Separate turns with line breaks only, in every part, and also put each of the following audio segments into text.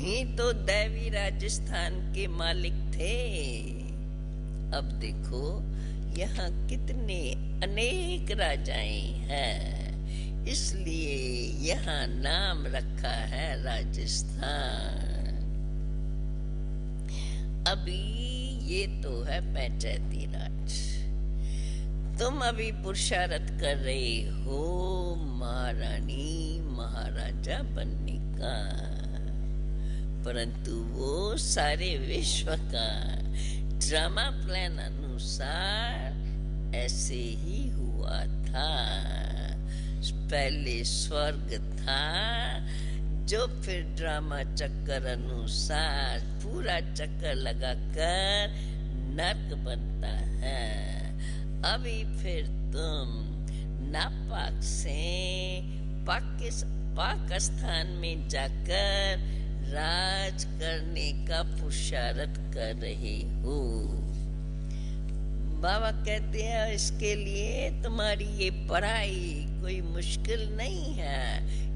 ही तो दैवी राजस्थान के मालिक थे। अब देखो यहाँ कितने अनेक राजाएं हैं, इसलिए यहाँ नाम रखा है राजस्थान। अभी ये तो है पंचायती राज। तुम अभी पुरुषार्थ कर रहे हो महारानी महाराजा बनने का, परंतु वो सारे विश्व का ड्रामा प्लान अनुसार ऐसे ही हुआ था। पहले स्वर्ग था, जो फिर ड्रामा चक्कर अनुसार पूरा चक्कर लगाकर नर्क बनता है। अभी फिर तुम नापाक से पाकिस्तान में जाकर राज करने का पुरुषार्थ कर रहे हो। बाबा कहते हैं इसके लिए तुम्हारी ये पढ़ाई कोई मुश्किल नहीं है,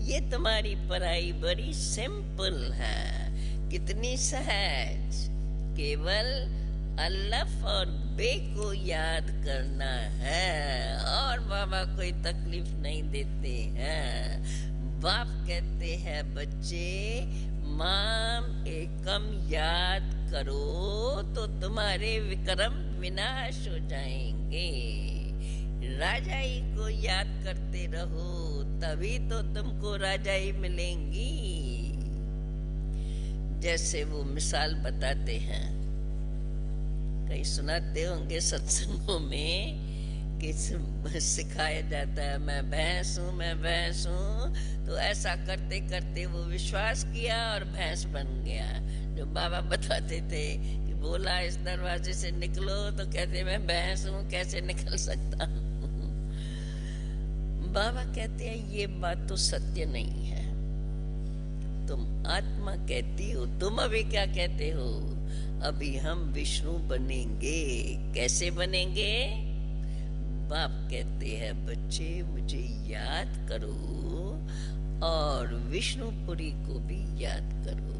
ये तुम्हारी पढ़ाई बड़ी सिंपल है, कितनी सहज। केवल अल्लाह और बे को याद करना है और बाबा कोई तकलीफ नहीं देते हैं। बाप कहते हैं बच्चे माम एकम याद करो तो तुम्हारे विक्रम विनाश हो जाएंगे। राजाई को याद करते रहो तभी तो तुमको राजाई मिलेंगी। जैसे वो मिसाल बताते हैं, कहीं सुनाते होंगे सत्संगों में कि सिखाया जाता है मैं भैंस हूँ मैं भैंस हूँ, तो ऐसा करते करते वो विश्वास किया और भैंस बन गया। जो बाबा बताते थे कि बोला इस दरवाजे से निकलो तो कहते मैं भैंस हूँ, कैसे निकल सकता हूँ। बाबा कहते हैं ये बात तो सत्य नहीं है। तुम आत्मा कहती हो, तुम अभी क्या कहते हो? अभी हम विष्णु बनेंगे। कैसे बनेंगे? बाप कहते हैं बच्चे मुझे याद करो और विष्णुपुरी को भी याद करो।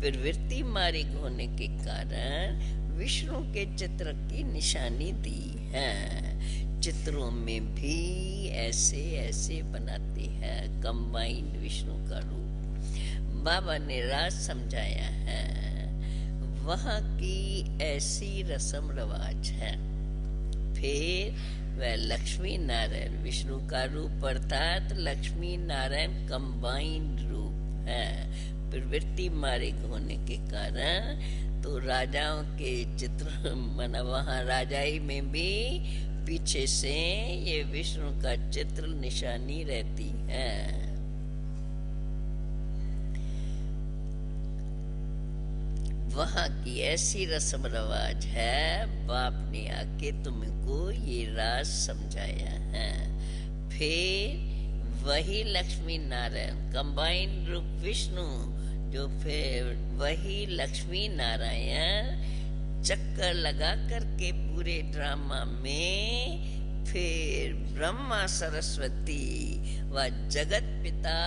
प्रवृत्ति मार्ग होने के कारण विष्णु के चित्र की निशानी दी है। चित्रों में भी ऐसे ऐसे बनाते हैं कंबाइंड विष्णु का रूप। बाबा ने राज समझाया है, वहाँ की ऐसी रस्म रवाज है। फिर वह लक्ष्मी नारायण विष्णु का रूप अर्थात लक्ष्मी नारायण कंबाइंड रूप है। प्रवृत्ति मार्ग होने के कारण तो राजाओं के चित्र मना वहाँ राजाई में भी पीछे से ये विष्णु का चित्र निशानी रहती है। वहाँ की ऐसी रस्म रवाज है, बाप ने आके तुमको ये राज समझाया है। फिर वही लक्ष्मी नारायण कंबाइंड रूप विष्णु, जो फिर वही लक्ष्मी नारायण चक्कर लगा करके पूरे ड्रामा में फिर ब्रह्मा सरस्वती व जगत पिता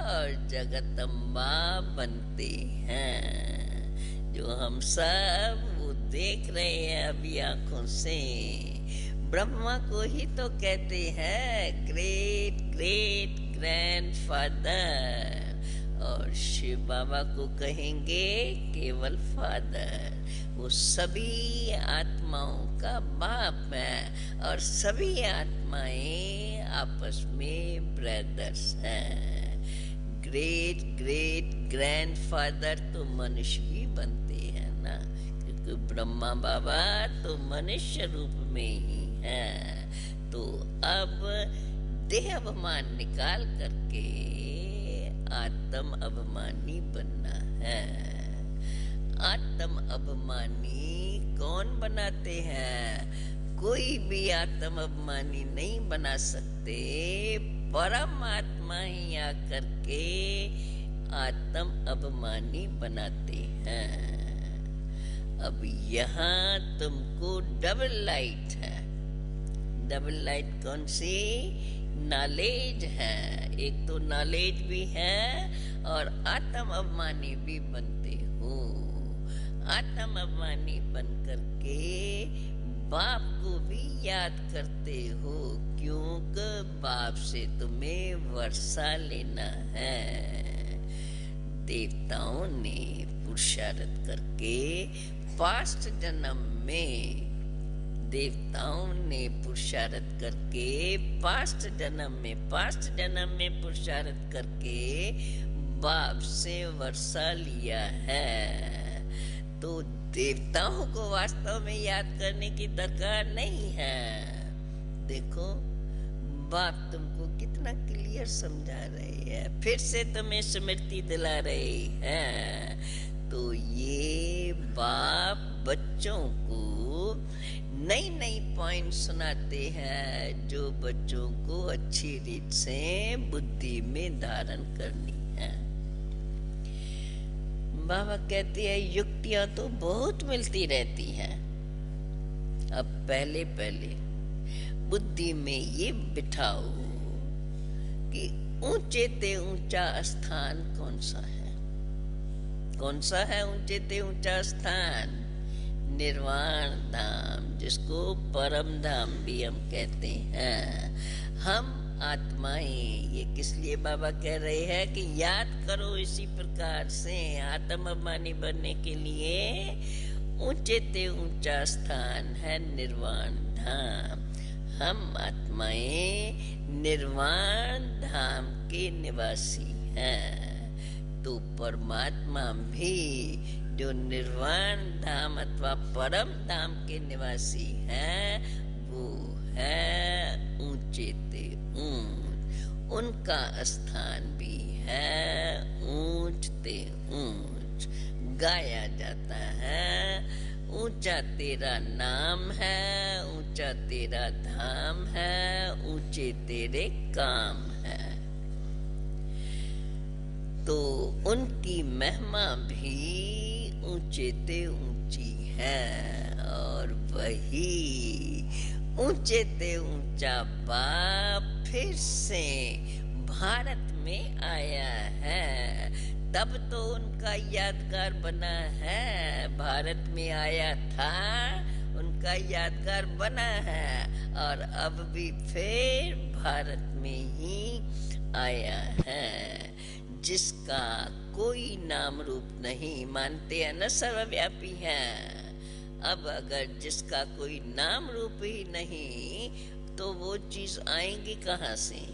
और जगत अम्बा बनते हैं, जो हम सब वो देख रहे हैं अभी आंखों से। ब्रह्मा को ही तो कहते हैं ग्रेट ग्रेट ग्रैंडफादर, और शिव बाबा को कहेंगे केवल फादर। वो सभी आत्माओं का बाप है और सभी आत्माएं आपस में ब्रदर्स हैं। ग्रेट ग्रेट ग्रैंडफादर तो मनुष्य भी बनते हैं ना, क्योंकि ब्रह्मा बाबा तो मनुष्य रूप में ही है। तो अब देह अभिमान निकाल करके आत्म अभिमानी बनना है। आत्म अभिमानी कौन बनाते हैं? कोई भी आत्म अभिमानी नहीं बना सकते, परमात्मा ही आकर के आत्म अभिमानी बनाते हैं। अब यहाँ तुमको डबल लाइट है। डबल लाइट कौन सी? नॉलेज है। एक तो नॉलेज भी है और आत्म अभिमानी भी बनते हो। आत्म अभिमानी बन करके बाप को भी याद करते हो, क्योंकि बाप से तुम्हें वर्षा लेना है। देवताओं ने पुरुषार्थ करके पास्ट जन्म में, देवताओं ने पुरुषार्थ करके पास्ट जन्म में पुरुषार्थ करके बाप से वर्षा लिया है। तो देवताओं को वास्तव में याद करने की दरकार नहीं है। देखो बाप तुमको कितना क्लियर समझा रहे हैं, फिर से तुम्हें स्मृति दिला रहे हैं। तो ये बाप बच्चों को नई नई पॉइंट सुनाते हैं, जो बच्चों को अच्छी रीत से बुद्धि में धारण करनी है। बाबा कहते हैं युक्तियां तो बहुत मिलती रहती हैं, अब पहले पहले बुद्धि में ये बिठाओ कि ऊंचे ते ऊंचा स्थान कौन सा है। कौन सा है ऊंचे ते ऊंचा स्थान? निर्वाण धाम, जिसको परम धाम भी हम कहते हैं। हम आत्माएं, ये किस लिए बाबा कह रहे हैं कि याद करो इसी प्रकार से आत्म अभिमानी बनने के लिए। ऊंचे ते ऊंचा स्थान है निर्वाण धाम। हम आत्माएं निर्वाण धाम के निवासी हैं। तो परमात्मा भी जो निर्वाण धाम अथवा परम धाम के निवासी हैं, वो है ऊंचे ते ऊंच। उनका स्थान भी है ऊंच ते ऊंच। गाया जाता है ऊंचा तेरा नाम है, ऊंचा तेरा धाम है, ऊंचे तेरे काम है। तो उनकी महिमा भी ऊंचे ते ऊंची है। और वही ऊंचे ते ऊंचा बाप फिर से भारत में आया है। तब तो उनका यादगार बना है, भारत में आया था, उनका यादगार बना है। और अब भी फिर भारत में ही आया है, जिसका कोई नाम रूप नहीं। मानते हैं न सर्वव्यापी है। अब अगर जिसका कोई नाम रूप ही नहीं, तो वो चीज आएंगी कहाँ से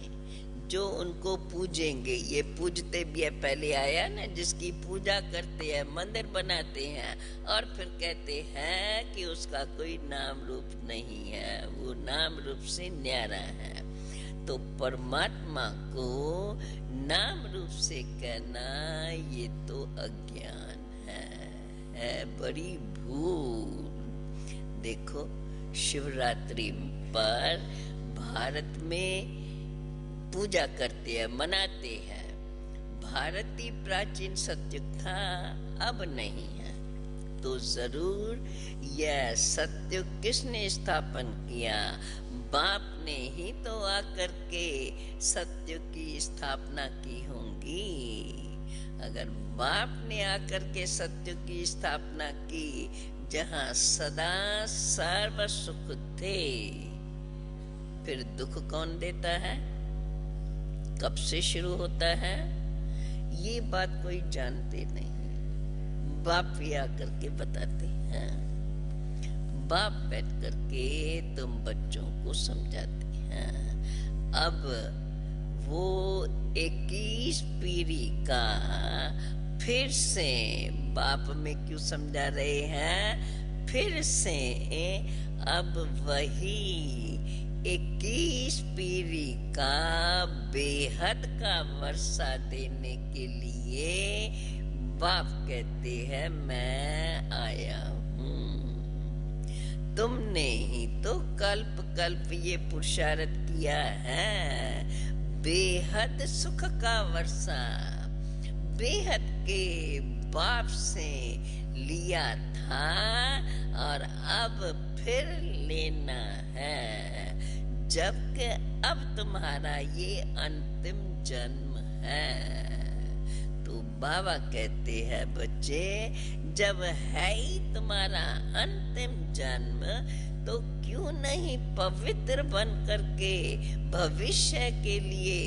जो उनको पूजेंगे? ये पूजते भी है, पहले आया ना, जिसकी पूजा करते हैं, मंदिर बनाते हैं और फिर कहते हैं कि उसका कोई नाम रूप नहीं है, वो नाम रूप से न्यारा है। तो परमात्मा को नाम रूप से कहना ये तो अज्ञान है बड़ी भूल। देखो शिवरात्रि पर भारत में पूजा करते हैं, मनाते हैं। भारतीय प्राचीन सत्युग था, अब नहीं है। तो जरूर यह सत्युग किसने स्थापन किया? बाप ने ही तो आकर के सत्युग की स्थापना की होंगी। अगर बाप ने आकर के सत्युग की स्थापना की, जहाँ सदा सर्व सुख थे, फिर दुख कौन देता है? कब से शुरू होता है? ये बात कोई जानते नहीं। बाप भी आकर के बताते हैं। बाप बैठ करके तुम बच्चों को समझाते हैं। अब वो 21 पीढ़ी का फिर से बाप में क्यों समझा रहे हैं? फिर से अब वही 21 पीढ़ी का बेहद का वर्षा देने के लिए बाप कहते हैं मैं आया हूँ। तुमने ही तो कल्प कल्प ये पुरुषार्थ किया है। बेहद सुख का वर्षा बेहद के बाप से लिया था और अब फिर लेना है, जबकि अब तुम्हारा ये अंतिम जन्म है। तो बाबा कहते हैं बच्चे, जब है ही तुम्हारा अंतिम जन्म, तो क्यों नहीं पवित्र बन करके भविष्य के लिए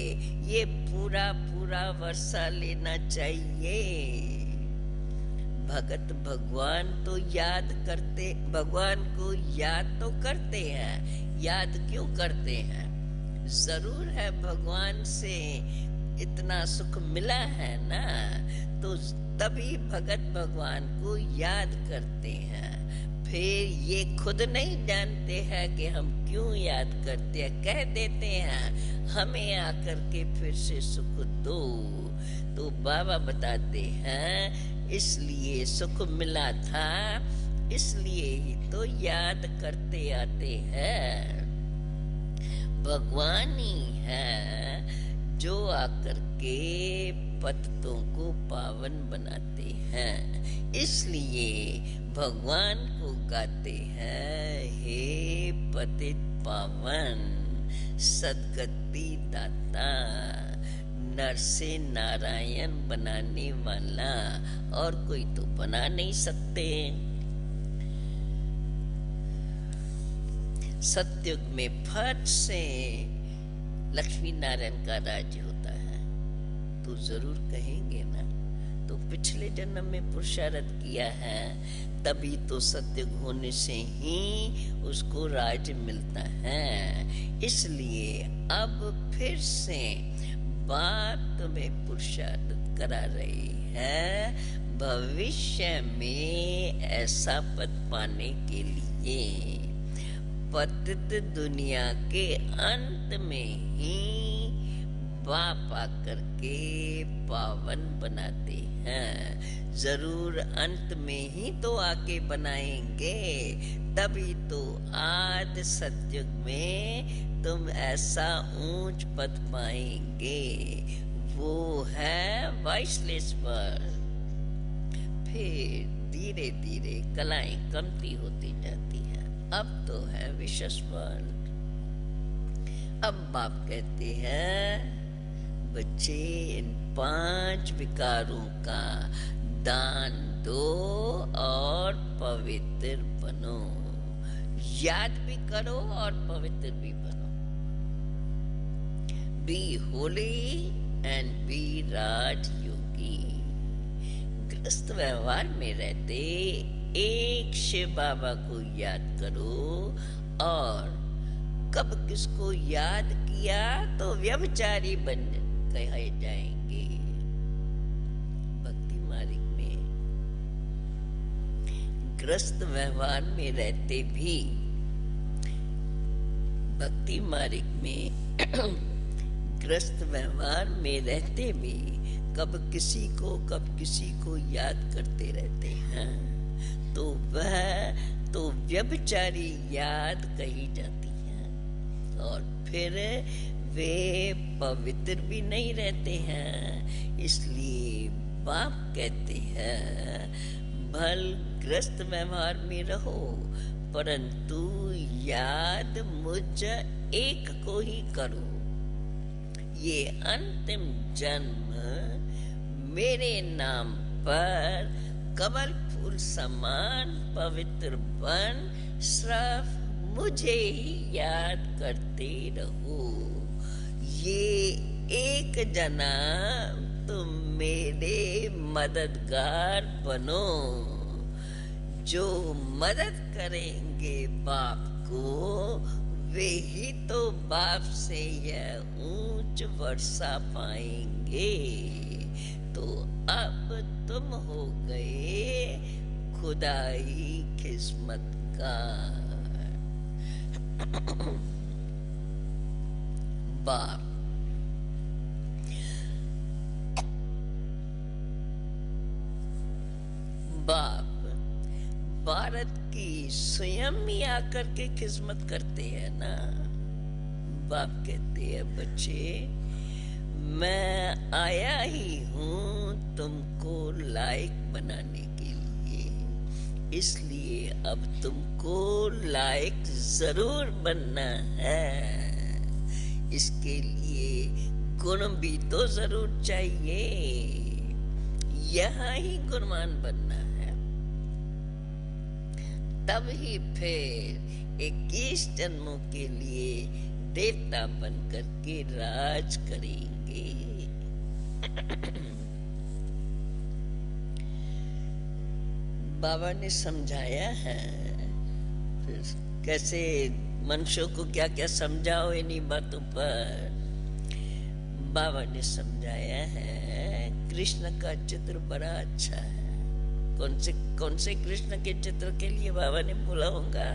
ये पूरा पूरा वर्षा लेना चाहिए। भगत भगवान तो याद करते, भगवान को याद तो करते हैं। याद क्यों करते हैं? जरूर है भगवान से इतना सुख मिला है ना, तो तभी भगत भगवान को याद करते हैं। फिर ये खुद नहीं जानते हैं कि हम क्यों याद करते हैं, कह देते हैं हमें आकर के फिर से सुख दो। तो बाबा बताते हैं इसलिए सुख मिला था, इसलिए ही तो याद करते आते हैं। भगवान ही है जो आकर के पतितों को पावन बनाते हैं। इसलिए भगवान को गाते हैं, हे पतित पावन सदगति दाता, नर से नारायण बनाने वाला और कोई तो बना नहीं सकते। सतयुग में फट से लक्ष्मी नारायण का राज्य होता है, तो जरूर कहेंगे ना, तो पिछले जन्म में पुरुषार्थ किया है, तभी तो सतयुग होने से ही उसको राज्य मिलता है। इसलिए अब फिर से बात तुम्हें पुरुषार्थ करा रही है, भविष्य में ऐसा पद पाने के लिए। पतित दुनिया के अंत में ही बाप आकर के पावन बनाते हैं। जरूर अंत में ही तो आके बनाएंगे, तभी तो आज सतयुग में तुम ऐसा ऊंच पद पाएंगे। वो है वाइसलेश्वर। फिर धीरे धीरे कलाएं कमती होती जाती है। अब तो है विश्वेश्वर। अब बाप कहते हैं बच्चे, इन 5 विकारों का दान दो और पवित्र बनो। याद भी करो और पवित्र भी बनो। Be holy and be Rajyogi. गृहस्थ व्यवहार में रहते एक शिव बाबा को याद करो, और कब किसको याद किया तो व्यभिचारी बन कहे जाएंगे। भक्ति मार्ग में ग्रस्त व्यवहार में रहते भी, भक्ति मार्ग में ग्रस्त व्यवहार में रहते भी कब किसी को याद करते रहते हैं, तो वह तो व्यभिचारी याद कही जाती है। और फिर वे पवित्र भी नहीं रहते हैं। इसलिए बाप कहते हैं भल ग्रस्त व्यवहार में रहो, परंतु याद मुझ एक को ही करो। ये अंतिम जन्म मेरे नाम पर कमल फूल समान पवित्र बन सिर्फ मुझे ही याद करते रहो। ये एक जना तुम मेरे मददगार बनो। जो मदद करेंगे बाप को, वे ही तो बाप से यह ऊंच वर्षा पाएंगे। तो अब तुम हो गए खुदाई किस्मतगार। बाप भारत की स्वयं ही आकर के खिदमत करते हैं ना। बाप कहते हैं बच्चे, मैं आया ही हूँ तुमको लायक बनाने के लिए। इसलिए अब तुमको लायक जरूर बनना है। इसके लिए गुण भी तो जरूर चाहिए। यहाँ ही गुणवान बनना है, तब ही फिर 21 जन्मों के लिए देवता बनकर के राज करेंगे। बाबा ने समझाया है, फिर कैसे मनुष्यों को क्या क्या समझाओ इन्हीं बातों पर। बाबा ने समझाया है, कृष्ण का चित्र बड़ा अच्छा है। कौन से कृष्ण के चित्र के लिए बाबा ने बोला होगा?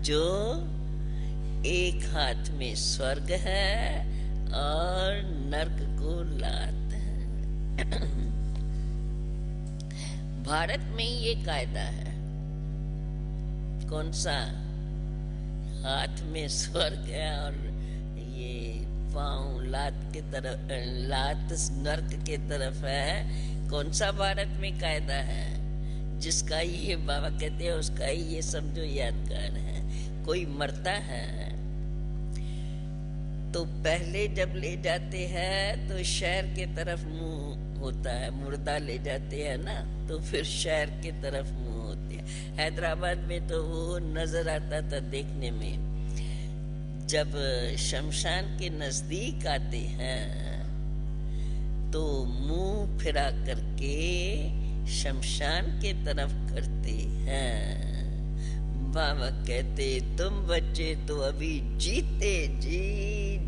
जो एक हाथ में स्वर्ग है और नरक को लात है। भारत में ये कायदा है। कौन सा? हाथ में स्वर्ग है और ये पांव लात के तरफ, लात नरक के तरफ है। कौन सा भारत में कायदा है? जिसका ये बाबा कहते हैं उसका ही ये समझो यादगार है। कोई मरता है तो पहले जब ले जाते हैं तो शहर के तरफ मुंह होता है, मुर्दा ले जाते हैं ना, तो फिर शहर के तरफ मुंह होते हैं। हैदराबाद में तो वो नजर आता था देखने में, जब शमशान के नजदीक आते हैं तो मुंह फिरा करके शमशान के तरफ करते हैं। बाबा कहते तुम बच्चे तो अभी जीते जी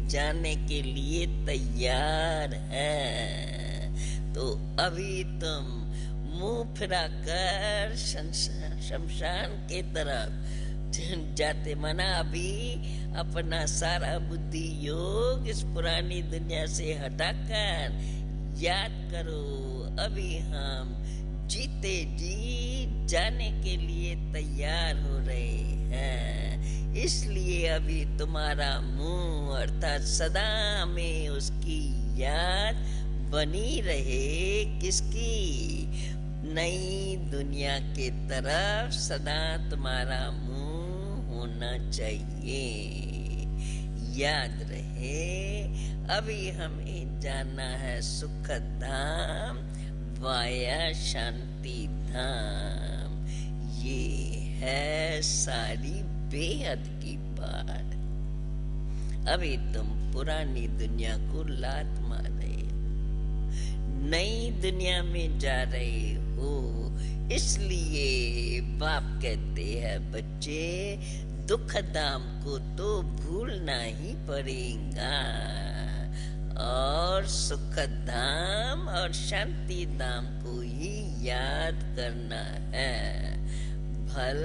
जाने के लिए तैयार हैं, तो अभी तुम मुंह फिराकर शमशान के तरफ जाते। मना अभी अपना सारा बुद्धि योग इस पुरानी दुनिया से हटाकर याद करो, अभी हम जीते जी जाने के लिए तैयार हो रहे हैं। इसलिए अभी तुम्हारा मुंह अर्थात सदा में उसकी याद बनी रहे। किसकी? नई दुनिया के तरफ सदा तुम्हारा मुंह होना चाहिए। याद रहे अभी हमें जाना है सुख धाम वाया शांति धाम। ये है सारी बेहद की बात। अभी तुम पुरानी दुनिया को लात मार रहे हो, नई दुनिया में जा रहे हो। इसलिए बाप कहते हैं बच्चे दुख धाम को तो भूलना ही पड़ेगा और सुख धाम और शांति धाम को ही याद करना है। भल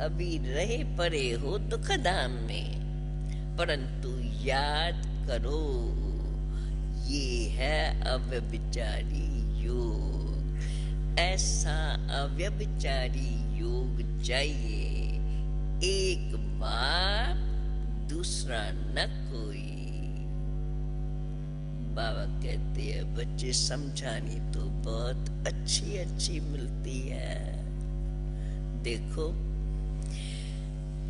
अभी रहे पड़े हो दुख धाम में, परंतु याद करो ये है अव्यभिचारी योग। ऐसा अव्यभिचारी योग चाहिए, एक बाप दूसरा न कोई। बाबा कहते हैं बच्चे समझानी तो बहुत अच्छी अच्छी मिलती है। देखो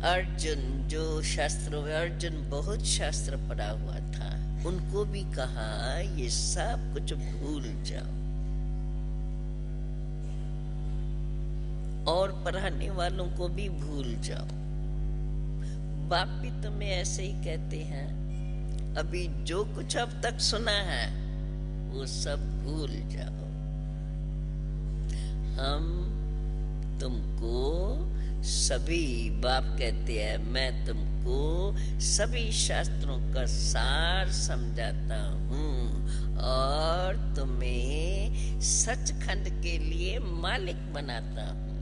अर्जुन जो शास्त्रों में, अर्जुन बहुत शास्त्र पढ़ा हुआ था, उनको भी कहा ये सब कुछ भूल जाओ। और पढ़ाने वालों को भी भूल जाओ। बाप भी तुम्हें ऐसे ही कहते हैं, अभी जो कुछ अब तक सुना है वो सब भूल जाओ। हम तुमको सभी, बाप कहते हैं मैं तुमको सभी शास्त्रों का सार समझाता हूँ और तुम्हें सचखंड के लिए मालिक बनाता हूँ।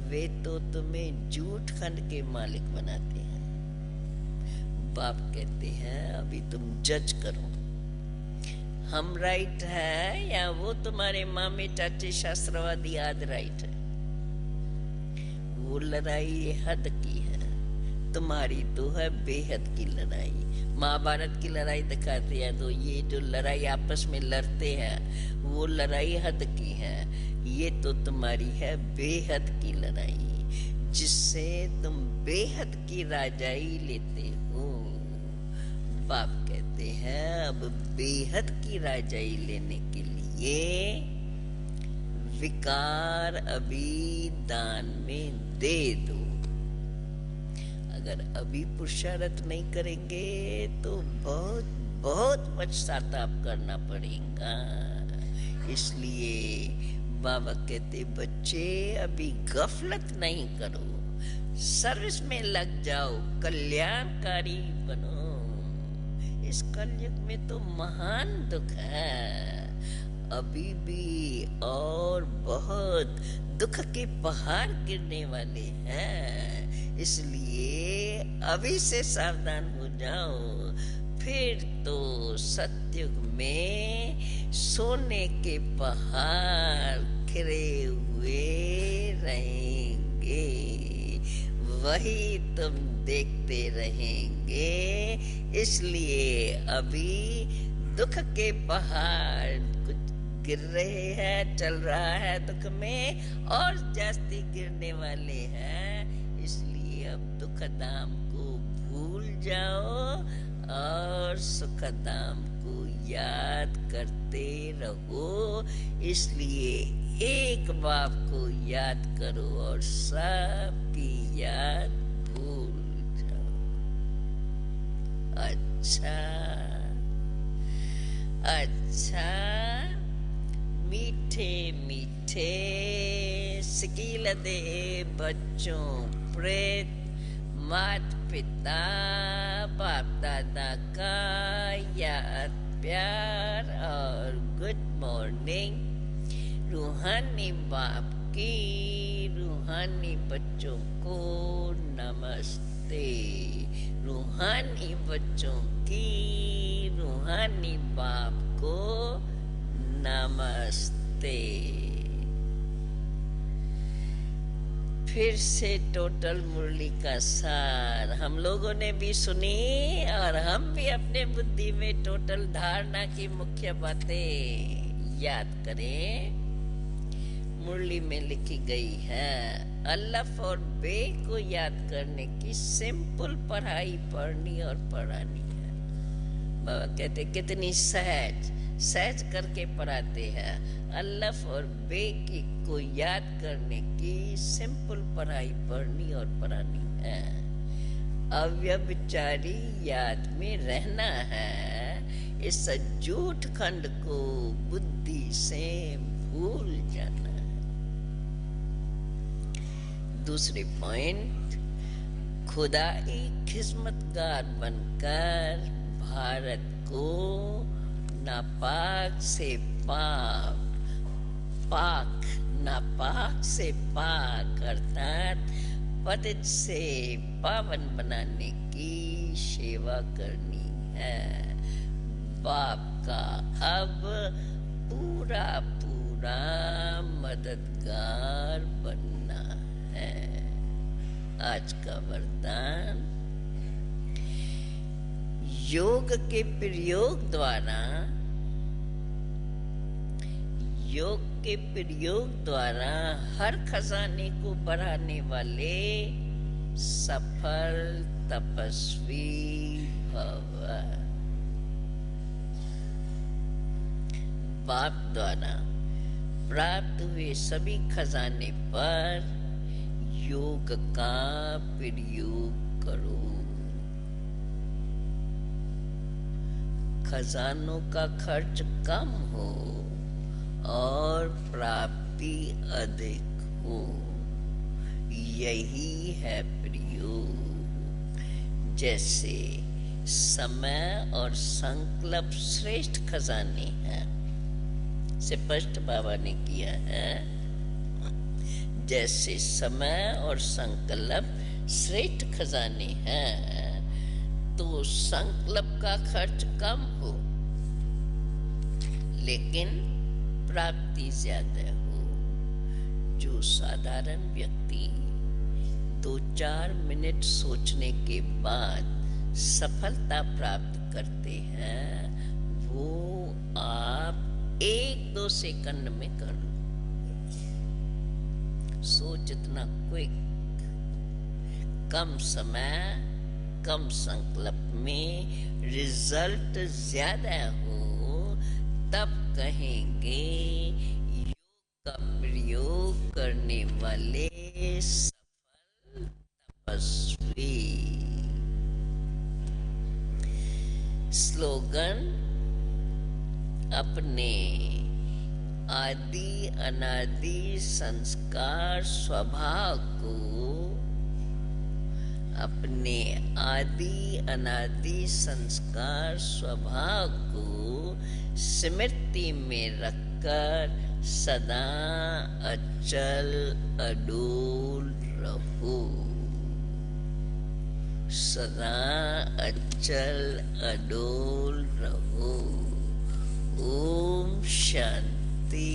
वे तो तुम्हें झूठ खंड के मालिक बनाते हैं। बाप कहते हैं अभी तुम जज करो, हम राइट है या वो तुम्हारे मामे चाचे शास्त्रवादी आदि राइट है। वो लड़ाई हद की है, तुम्हारी तो है बेहद की लड़ाई। महाभारत की लड़ाई दिखाते हैं तो ये जो लड़ाई आपस में लड़ते हैं वो लड़ाई हद की है। ये तो तुम्हारी है बेहद की लड़ाई, जिससे तुम बेहद की राजाई लेते हो। बाप कहते हैं अब बेहद की राजाई लेने के लिए विकार अभी दान में दे दो। अगर अभी पुरुषार्थ नहीं करेंगे तो बहुत बहुत पश्चाताप करना पड़ेगा। इसलिए बाबा कहते बच्चे अभी गफलत नहीं करो, सर्विस में लग जाओ, कल्याणकारी बनो। इस कलयुग में तो महान दुख है, अभी भी और बहुत दुख के पहाड़ गिरने वाले हैं। इसलिए अभी से सावधान हो जाओ, फिर तो सतयुग में सोने के पहाड़ खिले हुए रहेंगे, वही तुम देखते रहेंगे। इसलिए अभी दुख के पहाड़ कुछ गिर रहे हैं, चल रहा है दुख में, और जास्ती गिरने वाले हैं। इसलिए अब दुख धाम को भूल जाओ और सुख धाम को याद करते रहो। इसलिए एक बाप को याद करो और सबकी याद भूल जाओ। अच्छा अच्छा, मीठे मीठे सिकील दे बच्चों प्रेत, मात पिता बाप दादा का याद प्यार और गुड मॉर्निंग। रूहानी बाप की रूहानी बच्चों को नमस्ते, रूहानी बच्चों की रूहानी बाप को नमस्ते। फिर से टोटल मुरली का सार हम लोगों ने भी सुनी और हम भी अपने बुद्धि में टोटल धारणा की मुख्य बातें याद करें। मुरली में लिखी गई है, अल्लाह और बे को याद करने की सिंपल पढ़ाई पढ़नी और पढ़ानी है। बाबा कहते कितनी सहज सहज करके पढ़ाते हैं। अल्लाह और बे की को याद करने की सिंपल पढ़ाई पढ़नी और पढ़ानी है। अव्यभिचारी याद में रहना है, इस झूठ खंड को बुद्धि से भूल जाना है। दूसरी पॉइंट, खुदाई खिदमतगार बनकर भारत को नापाक से पाक, पाक नापाक से पाक अर्थात पतित से पावन बनाने की सेवा करनी है। बाप का अब पूरा पूरा मददगार बनना है। आज का वरदान, योग के प्रयोग द्वारा, योग के प्रयोग द्वारा हर खजाने को बढ़ाने वाले सफल तपस्वी भव। बाप द्वारा प्राप्त हुए सभी खजाने पर योग का प्रयोग करो। खजानों का खर्च कम हो और प्राप्ति अधिक हो, यही है प्रयोग। जैसे समय और संकल्प श्रेष्ठ खजाने हैं, स्पष्ट बाबा ने किया है। जैसे समय और संकल्प श्रेष्ठ खजाने हैं, तो संकल्प का खर्च कम हो लेकिन प्राप्ति ज्यादा हो। जो साधारण व्यक्ति 2-4 मिनट सोचने के बाद सफलता प्राप्त करते हैं, वो आप 1-2 सेकंड में कर लो। सोच इतना क्विक, कम समय कम संकल्प में रिजल्ट ज्यादा हो, तब कहेंगे योग का प्रयोग करने वाले सफल तपस्वी। स्लोगन: अपने आदि अनादि संस्कार स्वभाव को, अपने आदि अनादि संस्कार स्वभाव को स्मृति में रखकर सदा अचल अडोल रहो। सदा अचल अडोल रहो। ओम शांति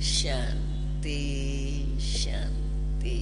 शांति शांति।